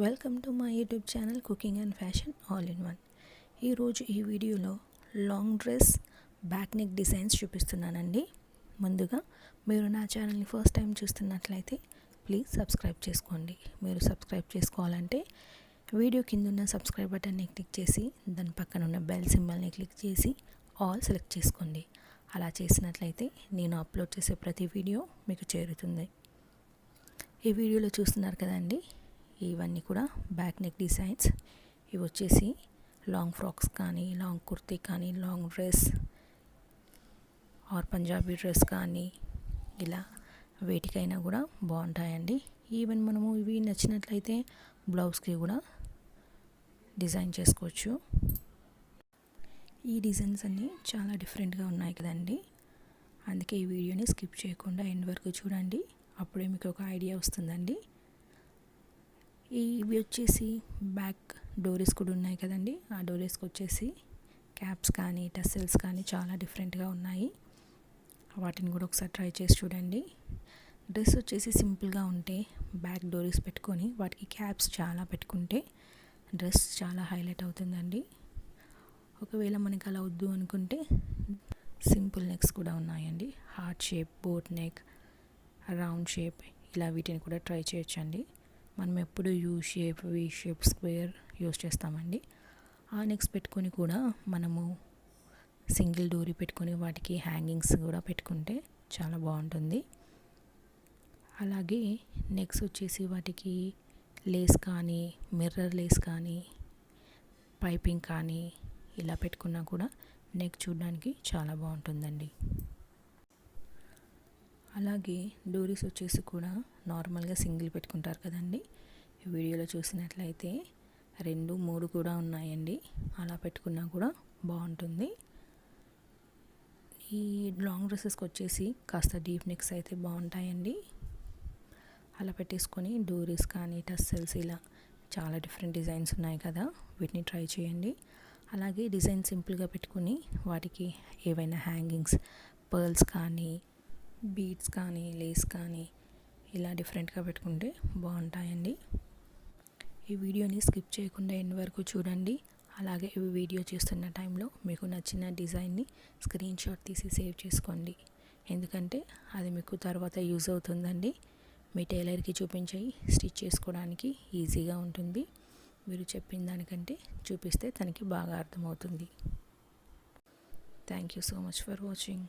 Welcome to my YouTube channel cooking and fashion all in one. ఈరోజు ఈ వీడియోలో long dress back neck designs చూపిస్తున్నానండి. ముందుగా మీరు నా ఛానల్ని ఫస్ట్ టైం చూస్తున్నట్లయితే ప్లీజ్ సబ్స్క్రైబ్ చేసుకోండి. మీరు సబ్స్క్రైబ్ చేసుకోవాలంటే వీడియో కింద ఉన్న సబ్స్క్రైబ్ బటన్ని క్లిక్ చేసి దాని పక్కన ఉన్న బెల్ సింబల్ని క్లిక్ చేసి ఆల్ సెలెక్ట్ చేసుకోండి. అలా చేసినట్లయితే నేను అప్లోడ్ చేసే ప్రతి వీడియో మీకు చేరుతుంది. ఈ వీడియోలో చూస్తున్నారు కదండి, ఇవన్నీ కూడా బ్యాక్ నెక్ డిజైన్స్. ఇవి వచ్చేసి లాంగ్ ఫ్రాక్స్ కానీ, లాంగ్ కుర్తీ కానీ, long dress are Punjabi dress కానీ ఇలా వేటికైనా కూడా బాగుంటాయండి. ఈవెన్ మనము ఇవి నచ్చినట్లయితే బ్లౌజ్కి కూడా డిజైన్ చేసుకోవచ్చు. ఈ డిజైన్స్ అన్నీ చాలా డిఫరెంట్గా ఉన్నాయి కదండి, అందుకే ఈ వీడియోని స్కిప్ చేయకుండా ఎండ్ వరకు చూడండి. అప్పుడే మీకు ఒక ఐడియా వస్తుందండి. ఇవి వచ్చేసి బ్యాక్ డోరీస్ కూడా ఉన్నాయి కదండి. ఆ డోరీస్కి వచ్చేసి క్యాప్స్ కానీ, టస్సెల్స్ కానీ చాలా డిఫరెంట్గా ఉన్నాయి. వాటిని కూడా ఒకసారి ట్రై చేసి చూడండి. డ్రెస్ వచ్చేసి సింపుల్గా ఉంటే బ్యాక్ డోరీస్ పెట్టుకొని వాటికి క్యాప్స్ చాలా పెట్టుకుంటే డ్రెస్ చాలా హైలైట్ అవుతుందండి. ఒకవేళ మనకి అలా వద్దు అనుకుంటే సింపుల్ నెక్స్ కూడా ఉన్నాయండి. Heart shape, boat neck, round shape ఇలా వీటిని కూడా ట్రై చేయొచ్చండి. మనం ఎప్పుడు U shape, V shape, square use చేస్తామండి. ఆ నెక్స్ పెట్టుకొని కూడా మనము సింగిల్ డోరీ పెట్టుకొని వాటికి హ్యాంగింగ్స్ కూడా పెట్టుకుంటే చాలా బాగుంటుంది. అలాగే నెక్స్ వచ్చేసి వాటికి లేస్ కానీ, మిర్రర్ లేస్ కానీ, పైపింగ్ కానీ ఇలా పెట్టుకున్నా కూడా నెక్ చూడడానికి చాలా బాగుంటుందండి. అలాగే డోరీస్ వచ్చేసి కూడా నార్మల్గా సింగిల్ పెట్టుకుంటారు కదండి. ఈ వీడియోలో చూసినట్లయితే 2, 3 కూడా ఉన్నాయండి. అలా పెట్టుకున్నా కూడా బాగుంటుంది. ఈ లాంగ్ డ్రెస్సెస్కి వచ్చేసి కాస్త డీప్ నెక్స్ అయితే బాగుంటాయండి. అలా పెట్టేసుకొని డోరీస్ కానీ, టస్సెల్స్ ఇలా చాలా డిఫరెంట్ డిజైన్స్ ఉన్నాయి కదా, వీటిని ట్రై చేయండి. అలాగే డిజైన్ సింపుల్గా పెట్టుకుని వాటికి ఏవైనా హ్యాంగింగ్స్, పర్ల్స్ కానీ, బీడ్స్ కానీ, లేస్ కానీ ఇలా డిఫరెంట్గా పెట్టుకుంటే బాగుంటాయండి. ఈ వీడియోని స్కిప్ చేయకుండా ఎండ్ వరకు చూడండి. అలాగే ఈ వీడియో చేస్తున్న టైంలో మీకు నచ్చిన డిజైన్ని స్క్రీన్ షాట్ తీసి సేవ్ చేసుకోండి. ఎందుకంటే అది మీకు తర్వాత యూజ్ అవుతుందండి. మీ టైలర్కి చూపించి స్టిచ్ చేసుకోవడానికి ఈజీగా ఉంటుంది. మీరు చెప్పిన దానికంటే చూపిస్తే తనకి బాగా అర్థమవుతుంది. Thank you so much for watching.